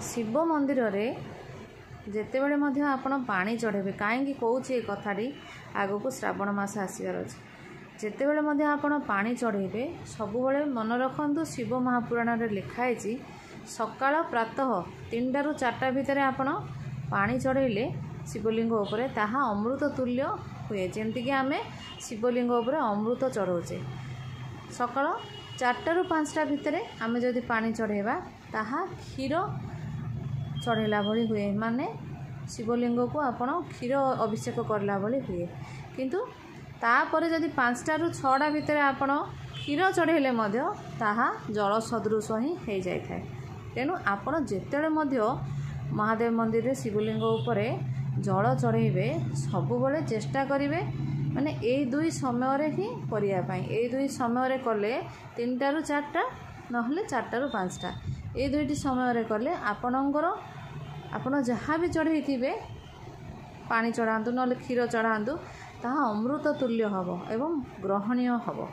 शिव मंदिर रे जेतेबेले मध्य आपण पानी चढ़ेबे कहीं कौचे ए कथाटी आगो को श्रावण मास आसबार अच्छे जेतेबेले मध्य आपण पानी चढ़ेबे सबुबले मन रखंतु शिव महापुराण रे लिखाई सकाळ प्रातः 3टा ରୁ 4टा भितर आपण पानी चढ़ेले शिवलिंग उपरे ताहा अमृत तुल्य हुए जेमती कि आमे शिवलिंग उपरे अमृत चढ़ौचे सकाळ 4टा ରୁ 5टा भितर आमे जदि पानी चढ़ेबा ताहा क्षीर चढ़ेला भली हुए माने शिवलिंग को आपण क्षीर अभिषेक करला भली हुए किंतु तापर जदि 5टा ରୁ 6टा भितर आपण क्षीर चढ़ेले मध्य ताहा जल सदृश ही हो जाए तेणु आपण जेतेबेले मध्य महादेव मंदिर रे शिवलिंग उपरे जल चढ़ेबे सबुबले चेष्टा करिवे माने ए दुई समय रे ही करिया पई ए दुई समय रे कले 3टा ରୁ 4टा नहले 4टा ରୁ 5टा ए दुईटी समय रे कले आपणकर आपण जहाँ भी चढ़े पानी चढ़ातु ना क्षीर चढ़ातु ताहा अमृत तुल्य हब एवं ग्रहणीय हब।